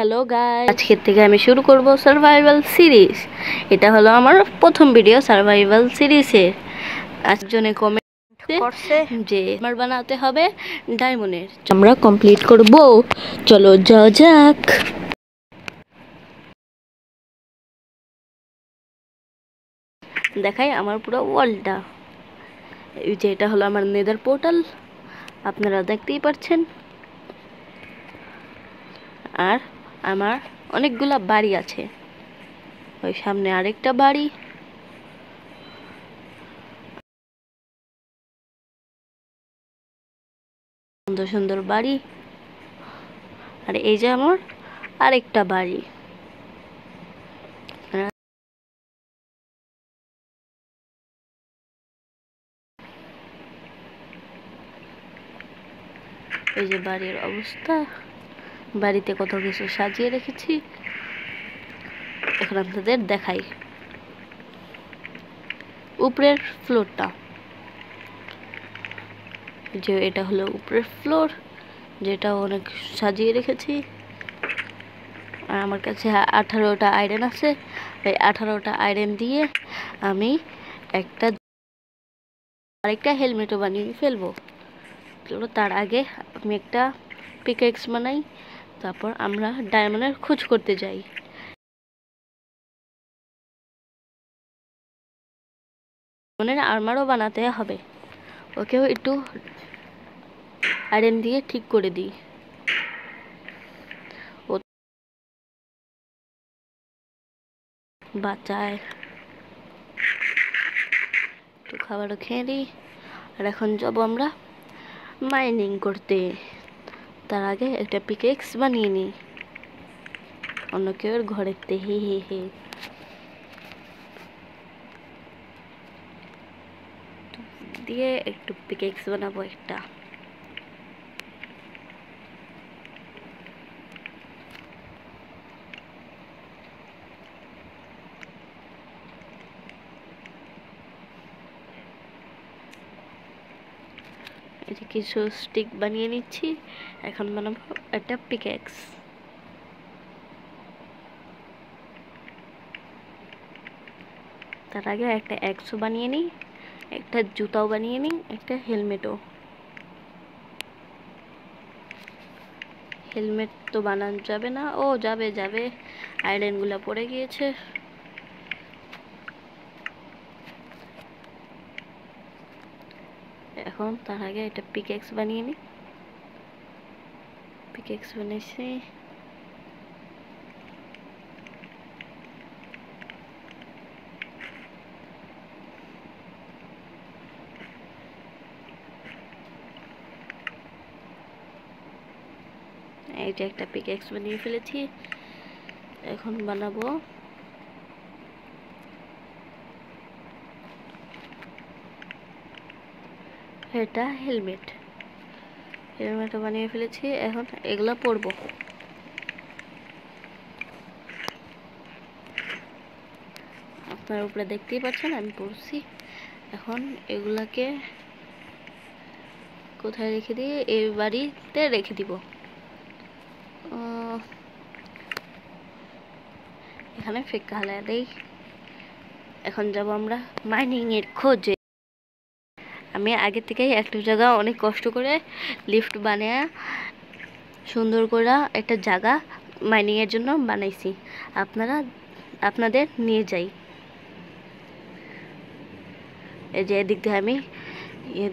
Hello guys, আজকের থেকে আমি শুরু করব সার্ভাইভাল সিরিজ। এটা হলো আমার প্রথম ভিডিও সার্ভাইভাল সিরিজের। একজনে কমেন্ট করছে যে আমার বানাতে হবে ডায়মন্ডের, আমরা কমপ্লিট করব। চলো যাওয়া যাক। দেখাই আমার পুরো ওয়ালটা। এই যে এটা হলো আমার নেদার পোর্টাল, আপনারা দেখতেই পাচ্ছেন। আর আমার অনেকগুলা বাড়ি আছে, ওই সামনে আরেকটা বাড়ি, সুন্দর সুন্দর বাড়ি। আর এই যে আমার আরেকটা বাড়ি। এই যে বাড়ির অবস্থা, বাড়িতে কত কিছু সাজিয়ে রেখেছি। এখন আপনাদের দেখাই উপরের ফ্লোরটা। যে এটা হলো উপরের ফ্লোর, যেটা অনেক সাজিয়ে রেখেছি। আর আমার কাছে 18টা আয়রন আছে। এই 18টা আয়রন দিয়ে আমি আরেকটা হেলমেটও বানিয়ে ফেলবো। চলো তার আগে আমি একটা পিকেক্স বানাই, তারপর আমরা ডায়মন্ডের খোঁজ করতে যাই। ডায়মন্ডের আর্মারও বানাতে হবে, ওকেও একটু আয়রন দিয়ে ঠিক করে দিই। ও বাচ্চায় একটু খাবারও খেয়ে দিই। আর এখন যাব আমরা মাইনিং করতে। তার আগে একটা পিকেক্স বানিয়ে নিই অন্য কেউ ঘরেতে। হে হে হে দিয়ে একটু পিকেক্স বানাবো একটা। এই যে কিছু স্টিক বানিয়ে নিচ্ছি, এখন বানাবো একটা পিকেক্স। তার আগে একটা অ্যাক্সও বানিয়ে নিই, একটা জুতাও বানিয়ে নিই, একটা হেলমেটও। হেলমেট তো বানানো যাবে না, ও যাবে যাবে, আয়রনগুলো পড়ে গিয়েছে। এখন তার আগে একটা পিকেক্স বানিয়ে নিই। পিকেক্স বানিয়েছি। এই যে একটা পিকেক্স বানিয়ে ফেলেছি। এখন বানাবো এটা হেলমেট। হেলমেটও বানিয়ে ফেলেছি, এখন এগুলো পরবো। আপনার উপরে দেখতেই পাচ্ছেন আমি পরছি। এখন এগুলাকে কোথায় রেখে দিই? এই বাড়িতে রেখে দিব। এখানে ফিক্কা হালায় দেই। এখন যাব আমরা মাইনিং এর খোঁজে। আমি আগে থেকেই একটা জায়গা অনেক কষ্ট করে লিফট বানিয়ে সুন্দর করে একটা জায়গা মাইনিং এর জন্য বানাইছি। আপনাদের নিয়ে যাই। এই যে এদিক দিয়ে আমি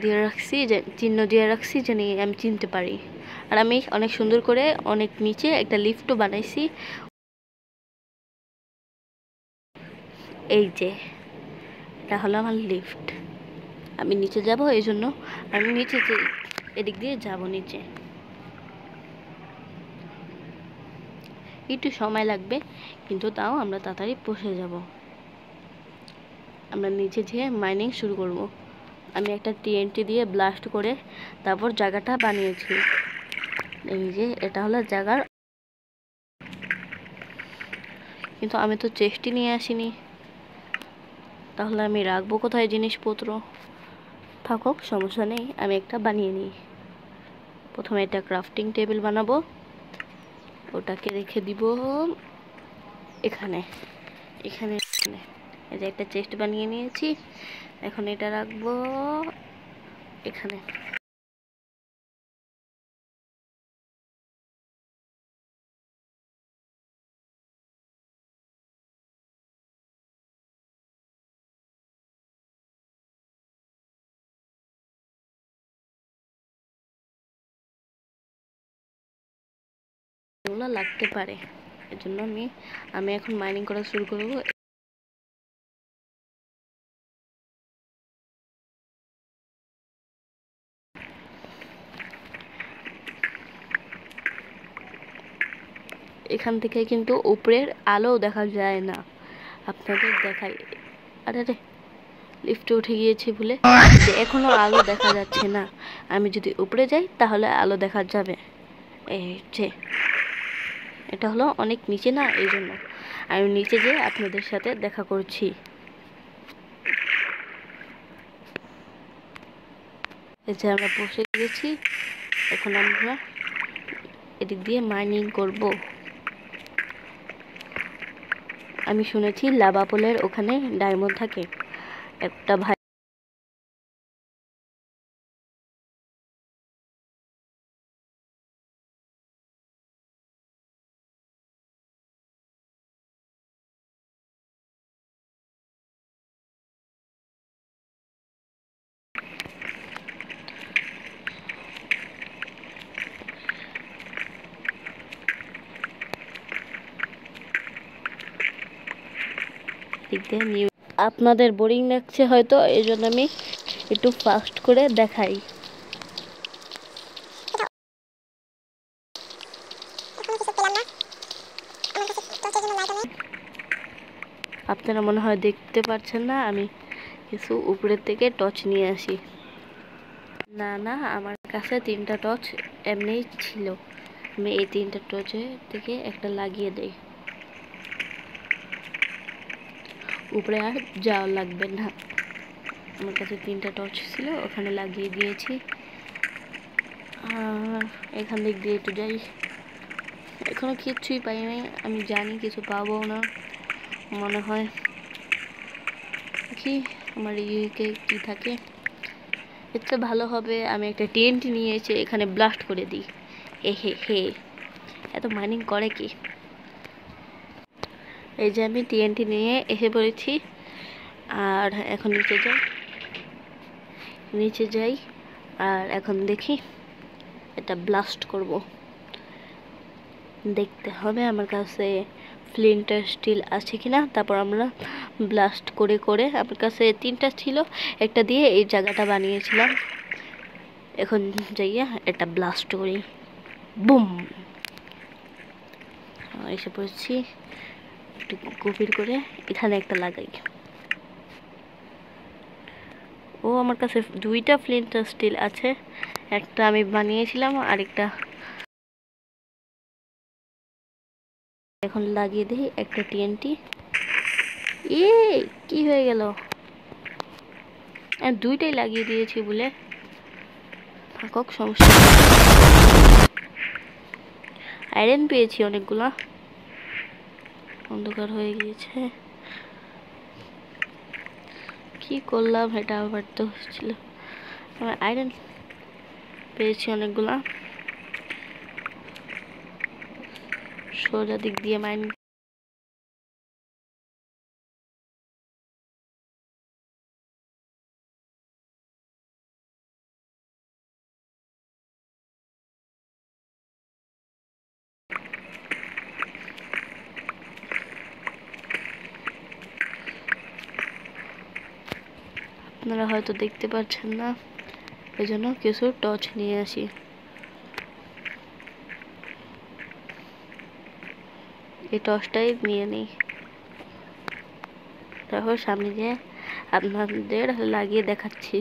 দিয়ে রাখছি, যে চিহ্ন দিয়ে রাখছি যেন আমি চিনতে পারি। আর আমি অনেক সুন্দর করে অনেক নিচে একটা লিফটও বানাইছি। এই যে এটা হলো আমার লিফট। আমি নিচে যাব, এই জন্য আমি নিচে এদিক দিয়ে যাব। নিচে একটু সময় লাগবে, কিন্তু তাও আমরা তাড়াতাড়ি পৌঁছে যাব। আমরা নিচে যেয়ে মাইনিং শুরু করব। আমি একটা টিএনটি দিয়ে ব্লাস্ট করে তারপর জায়গাটা বানিয়েছি। এই যে এটা হলো জায়গার, কিন্তু আমি তো চেস্টই নিয়ে আসিনি। তাহলে আমি রাখবো কোথায় জিনিসপত্র? থাকুক, সমস্যা নেই, আমি একটা বানিয়ে নিই। প্রথমে একটা ক্রাফটিং টেবিল বানাবো। ওটাকে রেখে দিব এখানে এখানে এই যে একটা চেস্ট বানিয়ে নিয়েছি। এখন এটা রাখবো এখানে। এগুলো লাগতে পারে, এজন্য আমি এখন মাইনিং করা শুরু করব। এখান থেকে কিন্তু উপরের আলো দেখা যায় না, আপনাদের দেখাই। আরে রে, লিফটে উঠে গিয়েছি বলে যে এখনো আলো দেখা যাচ্ছে না। আমি যদি উপরে যাই তাহলে আলো দেখা যাবে। এই যে এটা হলো অনেক নিচে না, এই জন্য আমি নিচে যেয়ে আপনাদের সাথে দেখা করছি। এই যে আমরা বসে গেছি, এখন আমরা এদিক দিয়ে মাইনিং করব। আমি শুনেছি লাভা পোলের ওখানে ডায়মন্ড থাকে। একটা ভাই আপনাদের বোরিং লাগছে হয়তো, এই জন্য আমি একটু ফাস্ট করে দেখাই। আপনারা মনে হয় দেখতে পাচ্ছেন না, আমি কিছু উপরের থেকে টর্চ নিয়ে আসি। না না, আমার কাছে 3টা টর্চ এমনিই ছিল। আমি এই 3টা টর্চের থেকে একটা লাগিয়ে দেই, উপরে আর যাওয়া লাগবে না। আমার কাছে 3টা টর্চ ছিল, ওখানে লাগিয়ে দিয়েছি। আর এখান দিক দিয়ে একটু যাই, এখনো কিচ্ছুই পাই নাই। আমি জানি কিছু পাবো না মনে হয়। কি আমার ইউকে কি থাকে, এতে ভালো হবে আমি একটা টিএনটি নিয়ে এসে এখানে ব্লাস্ট করে দিই। এ হে হে, এত মাইনিং করে কি। এই যে আমি টিএনটি নিয়ে এসে পড়েছি। আর এখন নিচে যাই আর এখন দেখি এটা ব্লাস্ট করব। দেখতে হবে আমার কাছে ফ্লিন্টার স্টিল আছে কিনা, তারপর আমরা ব্লাস্ট করে করে, আমার কাছে 3টা ছিল, একটা দিয়ে এই জায়গাটা বানিয়েছিলাম। এখন যাইয়া এটা ব্লাস্ট করি, বুম। এসে পড়েছি, একটু গভীর করে এখানে একটা লাগাই। ও আমার কাছে 2টা ফ্লিন্টার স্টিল আছে, একটা আমি বানিয়েছিলাম আরেকটা এখন লাগিয়ে দিই একটা টিএনটি। কি হয়ে গেল, 2টাই লাগিয়ে দিয়েছি বলে থাকক, সমস্যা। আয়রন পেয়েছি অনেকগুলা, অন্ধকার হয়ে গিয়েছে, কি করলাম এটা আবার তো ছিল। আমি আয়রন পেয়েছি অনেকগুলা, সোজা দিক দিয়ে মাইন। আপনারা হয়তো দেখতে পাচ্ছেন না, এই জন্য কিছু টর্চ নিয়ে আসি। এই টর্চটাই নিয়ে নিই, তারপর সামনে দিয়ে আপনাদের লাগিয়ে দেখাচ্ছি।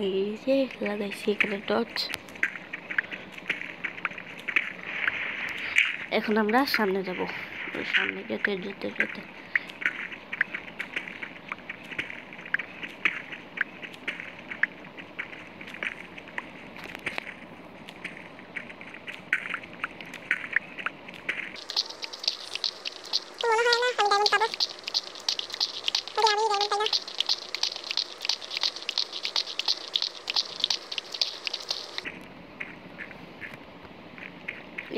এই যে লাগাইছি এখানে টর্চ। এখন আমরা সামনে যাব, সামনে যেতে যেতে যেতে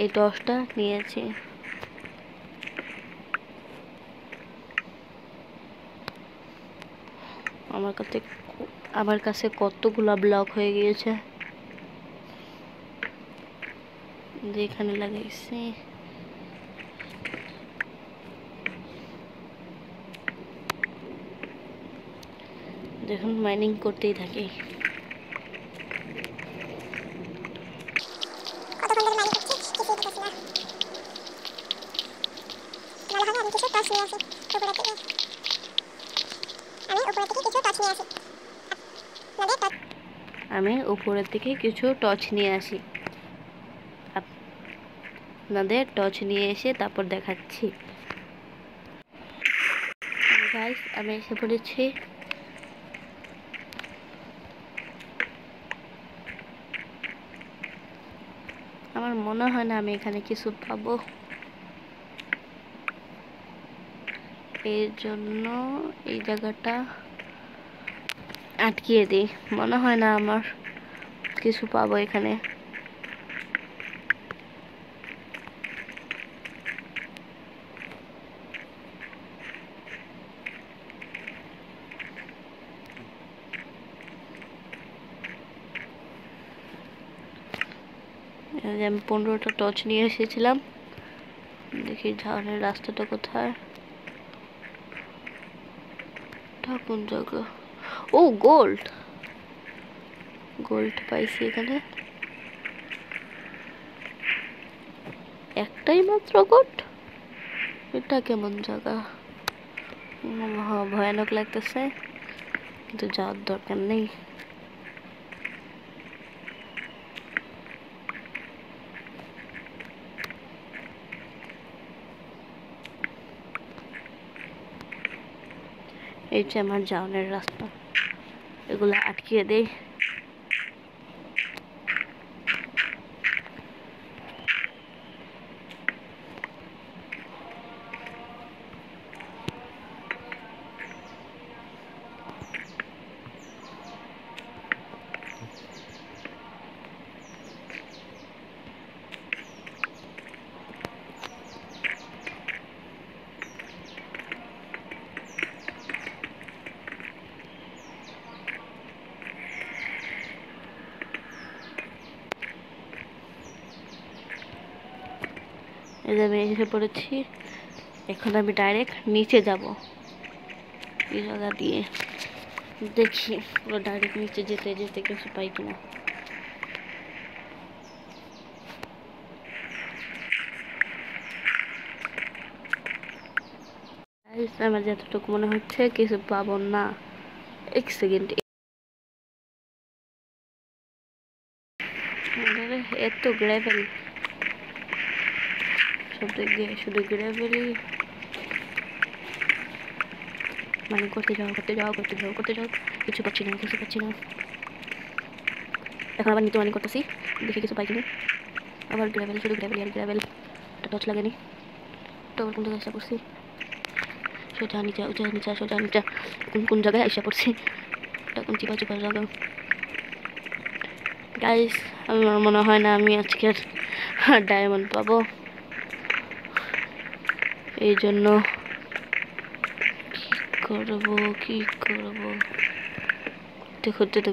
এই টর্চটা নিয়েছি। আমার কাছে কতগুলা ব্লক হয়ে গিয়েছে, যেখানে লাগাইছি। দেখুন মাইনিং করতেই থাকি। আমি উপরের থেকে কিছু টর্চ নিয়ে আসি, আপনাদের টর্চ নিয়ে এসে তারপর দেখাচ্ছি। গাইস, আমি এসে পড়েছি। আমার মনে হয় না আমি এখানে কিছু পাবো, এর জন্য এই জায়গাটা আটকিয়ে দিই। মনে হয় না আমার কিছু পাবো এখানে। আমি 15টা টর্চ নিয়ে এসেছিলাম। দেখি ঝাউনের রাস্তাটা কোথায়, কোন জায়গা। ও, গোল্ড পাইছি এখানে, একটাই মাত্র গোল্ড। এটা কেমন জায়গা, ভয়ানক লাগতেছে, কিন্তু যাওয়ার দরকার নেই। এই যে আমার যাওয়ার রাস্তা, এগুলো আটকিয়ে দেই। এই যে আমি এসে পড়েছি, এখন আমি ডাইরেক্ট নিচে যাব। এই জায়গা দিয়ে দেখি পুরো ডাইরেক্ট নিচে যেতে যেতে কিছু পাই কিনা। আমার যতটুকু মনে হচ্ছে কিছু পাবো না। এক সেকেন্ড, এত গ্র্যাভেল, সব দিক দিয়ে শুধু গ্র্যাভেলই। মানে করতে যাও, কিছু পাচ্ছি না। এখন আবার নিতে করতেছি, দেখি কিছু পাই কিনা। আবার গ্র্যাভেল, শুধু গ্র্যাভেল আর গ্র্যাভেল। একটা টর্চ লাগেনি, তো আবার কোন জায়গায় আসা করছি, সোজা নিচে কোন জায়গায় আসা পড়ছি, কোন চিপা জায়গা। গাইস, আমার মনে হয় না আমি আজকের ডায়মন্ড পাবো, এই জন্য কি করব করতে তো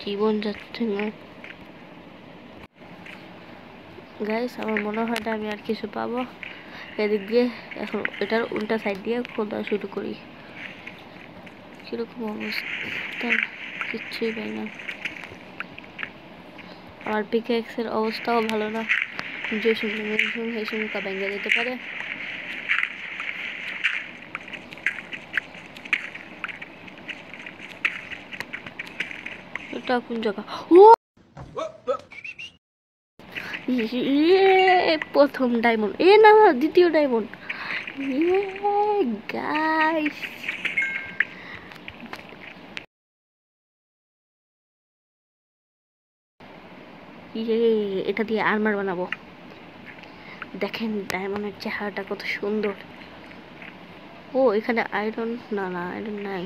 জীবন যাচ্ছে না। গাইস, আমার মনে হয় না আমি আর কিছু পাবো। এদিক দিয়ে এখন এটার উল্টা সাইড দিয়ে খোঁজা শুরু করি। কিরকম অবস্থা, কিচ্ছুই পাই না। আমার পিকেক্সের অবস্থাও ভালো না, যে সময় ভেঙে যেতে পারে। এটা কোন জায়গা? ও, প্রথম ডায়মন্ড, না, দ্বিতীয় ডায়মন্ড। গাইস, এটা দিয়ে আর্মার বানাবো। দেখেন ডায়মন্ডের চেহারাটা কত সুন্দর। ও, এখানে আয়রন, না আয়রন নাই।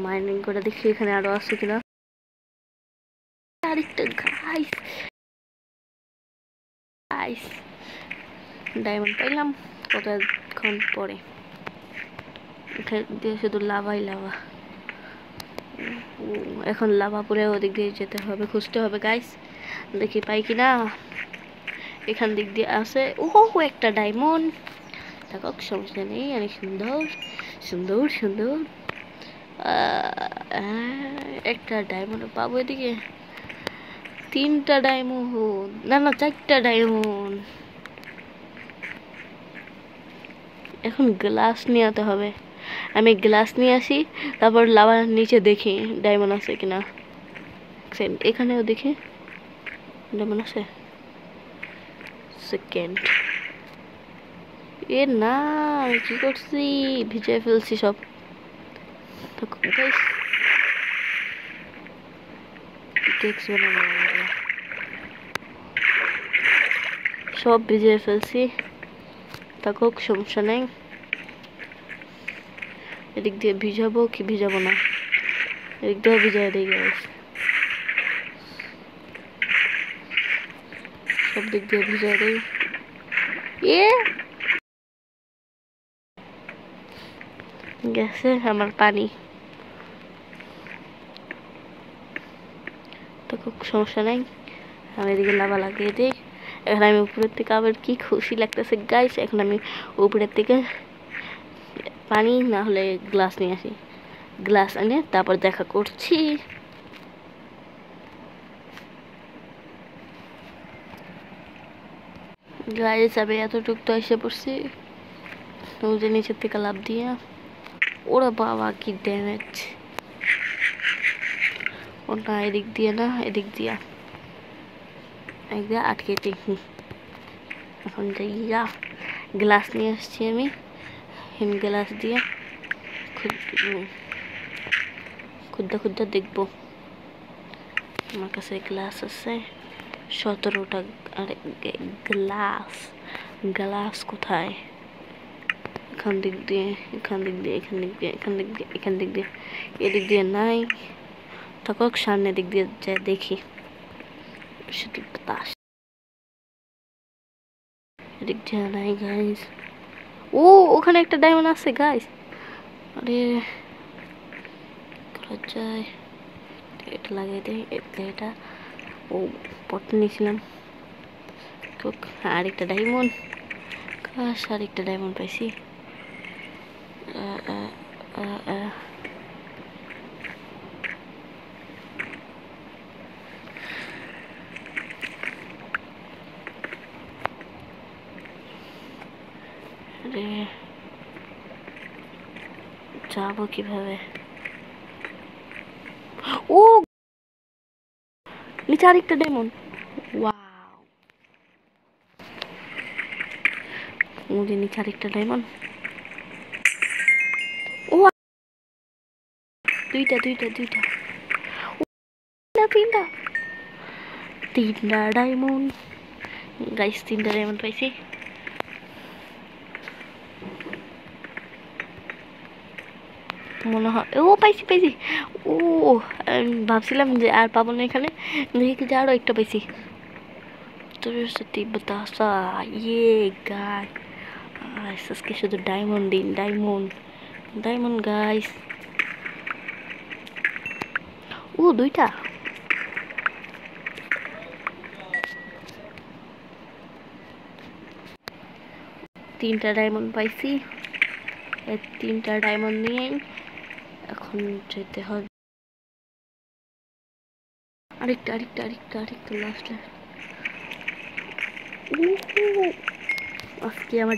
মাইনিং করে দেখি এখানে আরো আছে কিনা। আরেকটা গাইস, আইস ডায়মন্ড পাইলাম কতক্ষণ পরে। দিয়ে শুধু লাভাই লাভা। এখন লাভা পরে ওদিক দিয়ে যেতে হবে, খুঁজতে হবে গাইস, দেখি পাই কিনা। এখান দিক দিয়ে আছে। ওহো একটা ডায়মন্ড, থাকুক সমস্যা নেই। অনেক সুন্দর সুন্দর সুন্দর। একটা ডায়মন্ড পাবো এদিকে। 3টা ডায়মন্ড, না না 4টা ডায়মন্ড। এখন গ্লাস নিয়ে আনতে হবে। আমি গ্লাস নিয়ে আসি, তারপর লাভার নিচে দেখি ডায়মন্ড আছে কিনা। এখানেও দেখি ডায়মন্ড আছে। সেকেন্ড এ না, আমি কি করছি, ভিজে ফেলছি সব। সব ভিজিয়ে ফেলছি, থাকুক সমস্যা নেই। এদিক দিয়ে ভিজাবো কি ভিজাবো না, এদিক দিয়ে ভিজাই দিই গাইস। সব দিক দিয়ে ভিজাই দিই। গেছে আমার পানি, থাকুক সমস্যা নেই। আমি এদিকে লাভা লাগিয়ে দিই। এখন আমি উপরের থেকে আবার কি খুশি লাগতেছে গাইস। এখন আমি উপরের থেকে পানি না হলে গ্লাস নিয়ে আসি, গ্লাস এনে তারপর দেখা করছি। গাইস আমি এতটুক তো এসে পড়ছি, যে নিচের থেকে লাভ দিয়ে। ওরা বাবা কি ড্যামেজ। ওটা এদিক দিয়ে না, এদিক দিয়া একদিকে আটকে দিই। এখন যাইয়া গ্লাস নিয়ে আসছি আমি, গ্লাস দিয়ে খুদ্দা খুদ্দা দেখবো। আমার কাছে গ্লাস আছে 17টা। আরে গ্লাস, গ্লাস কোথায়? এখান দিক দিয়ে, এখান দিক দিয়ে, এখান দিক দিয়ে, এখান দিক দিয়ে, এখান দিক দিয়ে, এদিক দিয়ে নাই। থাকুক সামনের দিক দিয়ে যাই দেখি। শুধু বাতাস, এদিক দিয়ে নাই গাইস। ও ওখানে একটা ডায়মন্ড আছে গাইস। আরে করা যায়, এটা লাগিয়ে দিই। এটা ও পট নিয়েছিলাম। আরেকটা ডায়মন্ড, আরেকটা ডায়মন্ড পাইছি। আরে যাবো কিভাবে? ও নিচে আরেকটা ডায়মন্ড। ওয়াও, মুझे নিচে আরেকটা ডায়মন্ড। ও দুইটা দুইটা দুইটা, তিনটা তিনটা ডায়মন্ড গাইস, 3টা ডায়মন্ড পাইছি। মনে হয় ও পাইছি পাইছি। ও আমি ভাবছিলাম যে আর পাবো না, এখানে দেখি যে আরো একটা পাইছি। बतासा ये गाइस আজকে শুধু ডায়মন্ড দিন, ডায়মন্ড ডায়মন্ড গাইস। ও দুইটা, তিনটা ডায়মন্ড পাইছি। এই 3টা ডায়মন্ড নিয়ে এখন যেতে হবে। আরেকটা আরেকটা আরেকটা আরেকটা লাস্ট। আজকে আমার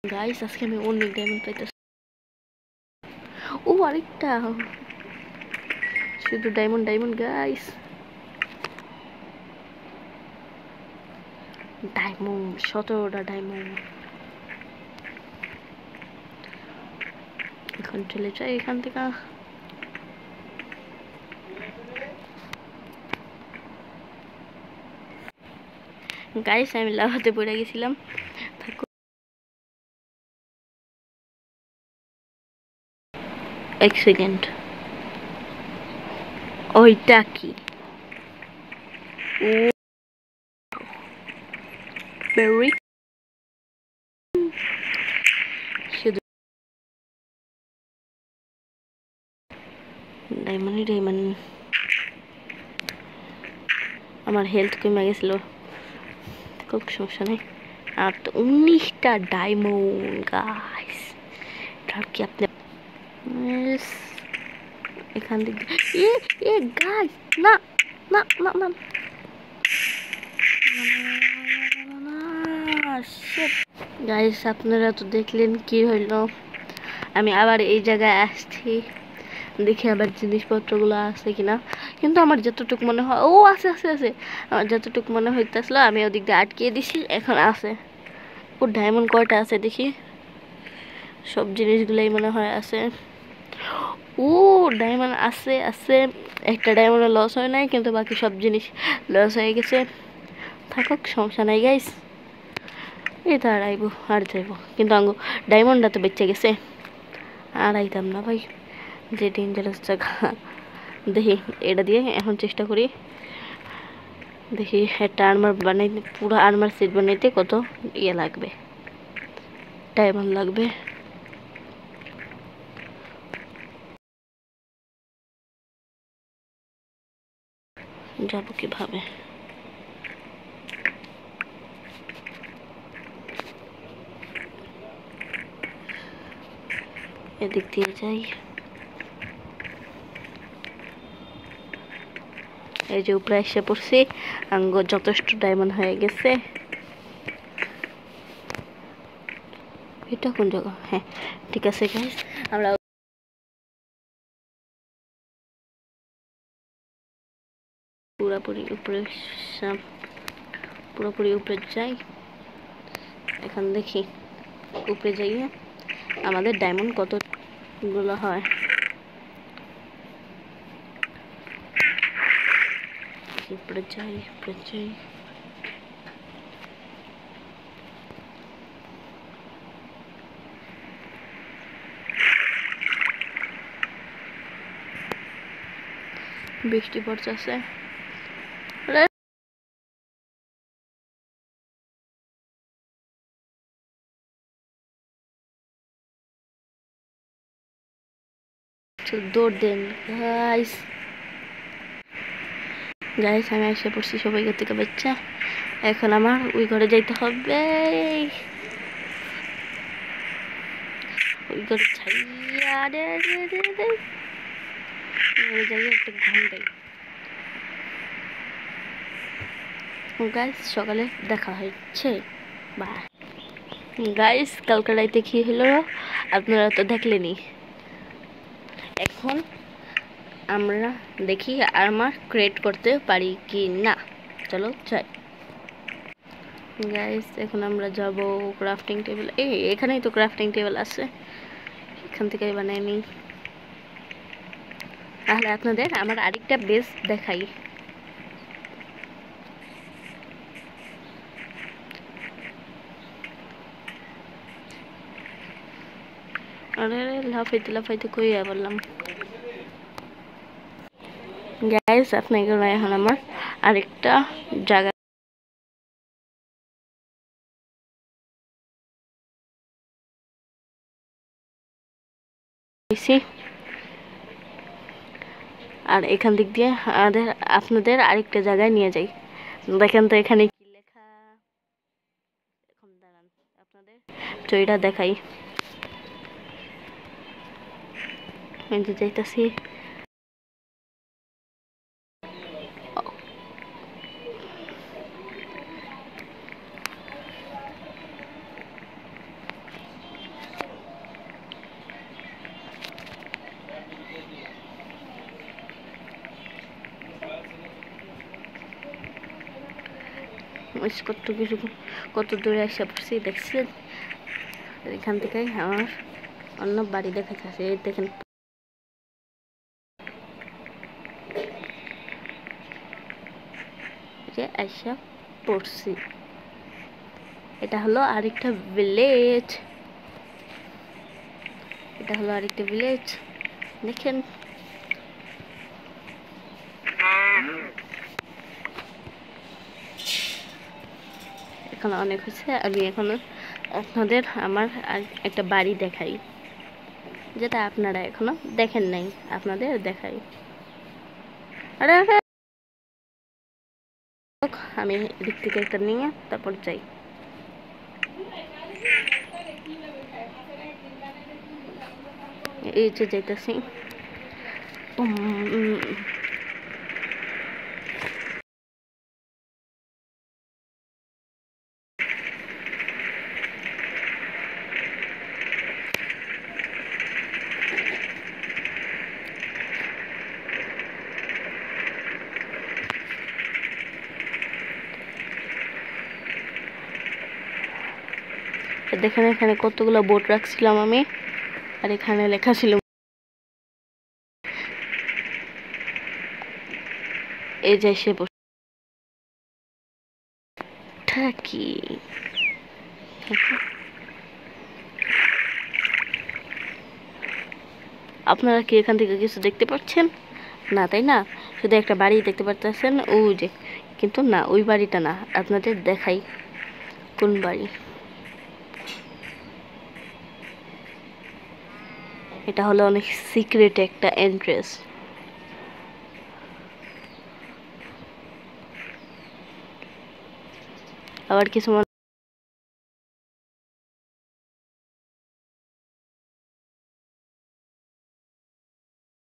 গাইস, আজকে আমি অনেক ডায়মন্ড পাইতেছি। ও আরেকটা, শুধু ডায়মন্ড ডায়মন্ড গাইস, ডায়মন্ড 17টা ডায়মন্ড। এখন চলে যাই এখান থেকে। গাইস আমি লাভাতে পড়ে গেছিলাম। এক সেকেন্ড, ওইটা কি? ও very শুধু ডায়মন্ড আমার হেলথ কমে গেছিল, খুব সমস্যা নেই। আর তো 19টা ডায়মন্ড গাইস, এটা কি আপনি এখান থেকে গাইস না না না না গাইস, আপনারা তো দেখলেন কি হইল। আমি আবার এই জায়গায় আসছি, দেখি আবার জিনিসপত্রগুলো আছে কিনা। কিন্তু আমার যতটুকু মনে হয়, ও আছে আছে আছে, আমার যতটুকু মনে হইতেছিল আমি ওদিক দিয়ে আটকিয়ে দিছি, এখন আছে। ও ডায়মন্ড কয়টা আছে দেখি, সব জিনিসগুলোই মনে হয় আছে। ও ডায়মন্ড আছে আছে, একটা ডায়মন্ড লস হয় নাই, কিন্তু বাকি সব জিনিস লস হয়ে গেছে। থাকুক, সমস্যা নাই গাইস, এটা আর আইব আর যাইব, কিন্তু আঙ্গু ডায়মন্ডটা তো বেঁচে গেছে, আর আইতাম না ভাই, যে ডেঞ্জারাস জায়গা। দেখি এটা দিয়ে এখন চেষ্টা করি, দেখি একটা আর্মার বানাইতে, পুরো আর্মার সেট বানাইতে কত ইয়ে লাগবে, ডায়মন্ড লাগবে। যাবো কিভাবে, এদিক দিয়ে যাই। এই যে উপরে এসে পড়ছি, আঙ্গ যথেষ্ট ডায়মন্ড হয়ে গেছে। এটা কোন জায়গা? হ্যাঁ ঠিক আছে গাইস, আমরা পুরোপুরি উপরে যাই। এখন দেখি উপরে যাইয়ে আমাদের ডায়মন্ড কতগুলো হয়। উপরে যাই বৃষ্টি পড়তেছে, দৌড় দেন গাইস। আমি এসে পড়ছি সবাই থেকে বাচ্চা, এখন আমার ওই ঘরে যাইতে হবে। ওই ঘরে যাইয়া একটা ঘুম দেয়। গাইস সকালে দেখা হচ্ছে, বাই গাইস। কালকে রাইতে কি হলো আপনারা তো দেখলেনি। এখন আমরা দেখি আর্মার ক্রিয়েট করতে পারি কি না, চলো যাই গাইস। এখন আমরা যাব ক্রাফটিং টেবিল, এখানেই তো ক্রাফটিং টেবিল আছে, এখান থেকে বানাই নিই। তাহলে আপনাদের আমার আরেকটা বেস দেখাই। আরে লাফাইতে কই বললাম গাইস, আপনাকে এখন আমার আরেকটা জায়গা আর এখান দিক দিয়ে আপনাদের আরেকটা জায়গায় নিয়ে যাই। দেখেন তো এখানে কি লেখা, এখন দাঁড়ান আপনাদের চইটা দেখাই। যাইতাছি, কত দূরে এসে পড়ছি দেখছেন। এখান থেকে আমার অন্য বাড়ি দেখা যাচ্ছে, দেখেন এসে পড়ছি। এটা হলো আরেকটা ভিলেজ, দেখেন। এখন অনেক হয়েছে। আমি এখন আপনাদের আমার একটা বাড়ি দেখাই, যেটা আপনারা এখনো দেখেন নাই, আপনাদের দেখাই। আরে আমি এদিক থেকে একটা নিয়ে তারপর যাই। এই যে যাইতেছি। দেখেন এখানে কতগুলো বোট রাখছিলাম আমি, আর এখানে লেখা ছিল এই যে সে কি। আপনারা কি এখান থেকে কিছু দেখতে পাচ্ছেন? না তাই না, শুধু একটা বাড়ি দেখতে পাচ্ছেন ওই যে, কিন্তু না ওই বাড়িটা না, আপনাদের দেখাই কোন বাড়ি। এটা হলো অনেক সিক্রেট একটা এন্ট্রেন্স। আবার কিছু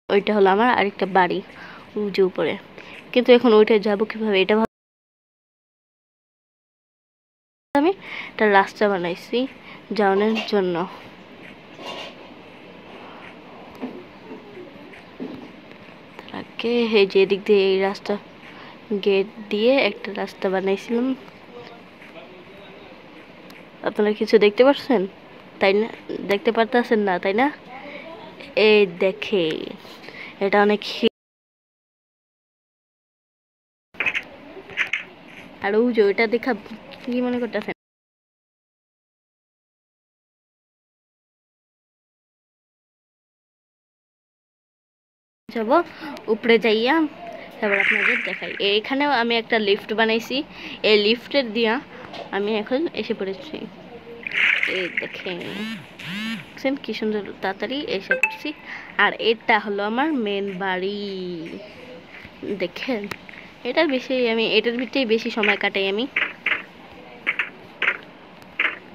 ওইটা হলো আমার আরেকটা বাড়ি যে উপরে, কিন্তু এখন ওইটা যাবো কিভাবে, এটা আমি একটা রাস্তা বানাইছি যাওয়ানোর জন্য। এই যে এদিক দিয়ে এই রাস্তা গেট দিয়ে একটা রাস্তা বানাইছিলাম। আপনারা কিছু দেখতে পাচ্ছেন তাই না? দেখতে পারতেছেন না তাই না? এই দেখে এটা অনেক, আর ওই যে ওইটা দেখা কি মনে করতেছেন? যাব উপরে যাইয়া তারপর আপনাদের দেখাই। এইখানেও আমি একটা লিফট বানাইছি, এই লিফটের দিয়া আমি এখন এসে পড়েছি। এই দেখেন কি সুন্দর তাড়াতাড়ি এসে পড়ছি। আর এটা হলো আমার মেন বাড়ি, দেখেন এটার বেশি আমি এটার ভিতরেই বেশি সময় কাটাই আমি।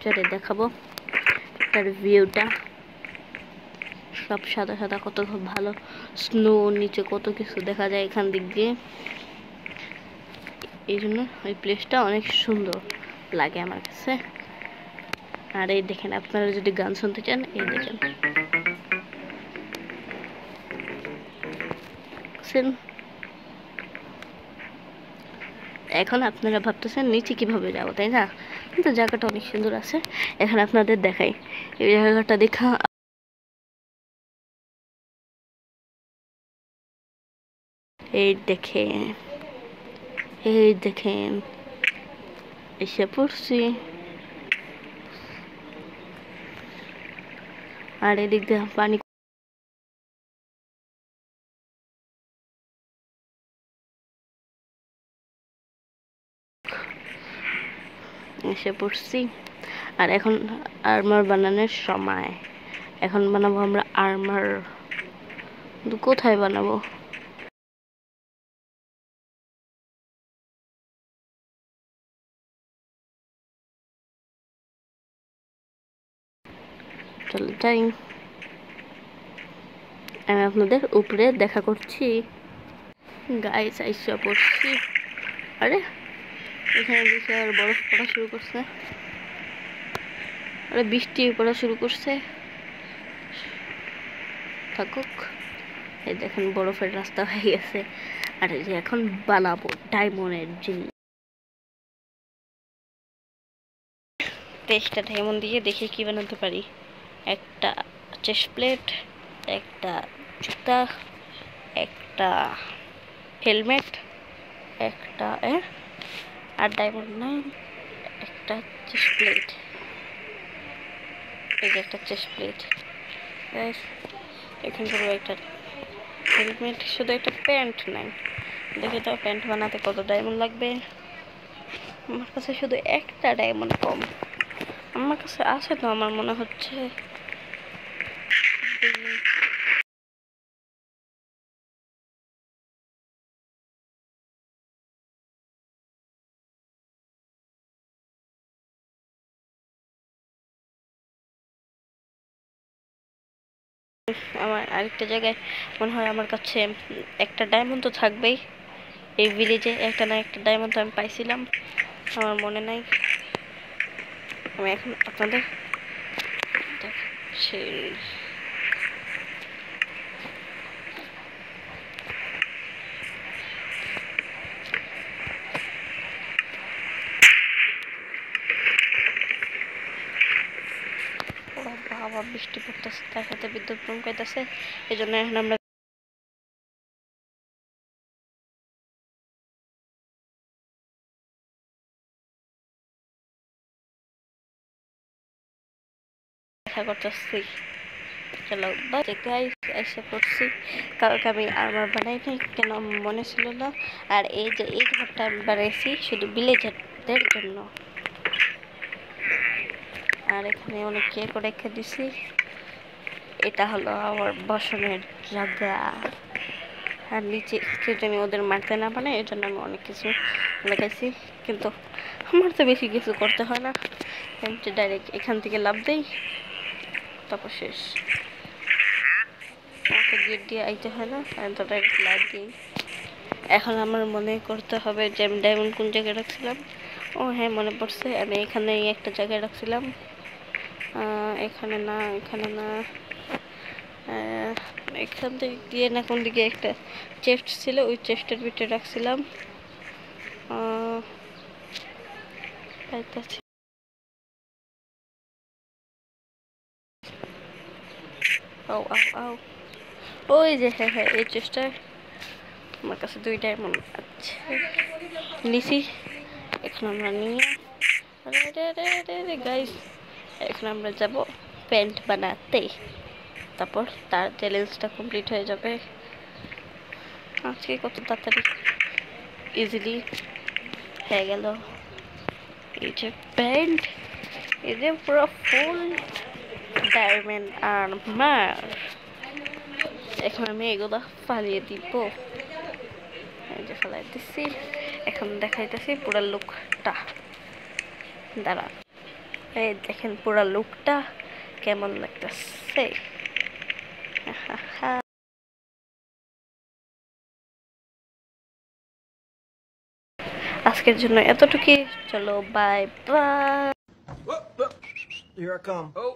চলে দেখাবো তার ভিউটা, সব সাদা সাদা, কত ভালো স্নো, নিচে কত কিছু দেখা যায় এখান দিক দিয়ে। এই জন্য ওই প্লেসটা অনেক সুন্দর লাগে আমার কাছে। আর এই দেখেন আপনারা যদি গান শুনতে চান, এই দেখেন এখন আপনারা ভাবতেছেন নিচে কিভাবে যাবো তাই না, কিন্তু জায়গাটা অনেক সুন্দর আছে। এখন আপনাদের দেখাই এই জায়গাটা দেখা। এই দেখেন, এই দেখেন এসে পড়ছি। আর এদিক দিয়ে পানি, এসে পড়ছি। আর এখন আর্মার বানানোর সময়, এখন বানাবো আমরা আর্মার। কোথায় বানাবো? চলো যাই, আমি আপনাদের উপরে দেখা করছি। গাইস আইসা পড়ছি। আরে এখানে দেখে আর বরফ পড়া শুরু করছে, আরে বৃষ্টি পড়া শুরু করছে। থাকুক, এই দেখেন বরফের রাস্তা হয়ে গেছে। আর এই যে এখন বানাবো ডায়মন্ডের জিনিস। পেস্টটা ডায়মন্ড দিয়ে দেখি কি বানাতে পারি। একটা চেস্ট প্লেট, একটা জুতা, একটা হেলমেট, একটা আর ডায়মন্ড না, একটা চেস্ট প্লেট। এই যে একটা চেস্ট প্লেট, এখান থেকে একটা হেলমেট, শুধু একটা প্যান্ট নাই। দেখে তো প্যান্ট বানাতে কত ডায়মন্ড লাগবে। আমার কাছে শুধু একটা ডায়মন্ড কম। আমার কাছে আছে তো, আমার মনে হচ্ছে আমার আরেকটা জায়গায় মনে হয় আমার কাছে একটা ডায়মন্ড তো থাকবেই। এই ভিলেজে একটা না একটা ডায়মন্ড আমি পাইছিলাম, আমার মনে নাই। আমি এখন আপনাদের সেই বাবা বৃষ্টি পড়তেছে, তার সাথে বিদ্যুৎ চমকাইতেছে, এই জন্য এখন আমরা দেখা করতেছি। চলো বাজে গাইস, এসে পড়ছি। কালকে আমি আমার বানাই নাই, কেন মনে ছিল না। আর এই যে এই ঘরটা আমি বানাইছি শুধু ভিলেজারদের জন্য। আর এখানে অনেক কেক রেখে দিছি। এটা হলো আমার বসানোর জায়গা। আর নিচে কেউ জানি ওদের মারতে না পারে, এই জন্য আমি অনেক কিছু লাগাইছি। কিন্তু আমার তো বেশি কিছু করতে হয় না, আমি ডাইরেক্ট এখান থেকে লাভ দেই, তারপর শেষ। আমাকে গেট দিয়ে আইতে হয় না, আমি তো ডাইরেক্ট লাভ দিই। এখন আমার মনে করতে হবে যে আমি ডায়মন্ড কোন জায়গায় রাখছিলাম। ও হ্যাঁ, মনে পড়ছে, আমি এখানে একটা জায়গায় রাখছিলাম। এখানে না, এখানে না, এখান থেকে গিয়ে না কোন দিকে একটা চেস্ট ছিল, ওই চেস্টের ভিতরে রাখছিলাম। পাইতাছি আও আও আও, ওই যে হ্যাঁ হ্যাঁ, এই চেষ্টা আমার কাছে 2 ডায়মন্ড আছে, নিছি। এখন আমরা নিয়ে গাইস, এখন আমরা যাব প্যান্ট বানাতে, তারপর তার চ্যালেঞ্জটা কমপ্লিট হয়ে যাবে। আজকে কত তাড়াতাড়ি ইজিলি হয়ে গেল। এই যে প্যান্ট, এই যে পুরো ফুল ডায়মন্ড আর্মার। এখন আমি এগুলো ফালিয়ে দিব, এই যে ফালাই দিচ্ছি। এখন দেখাইতেছি পুরো লুকটা, দাঁড়া। এই দেখেন পুরো লুকটা কেমন লাগতেছে। আজকের জন্য এতটুকুই, চলো bye bye. Here I come. Oh.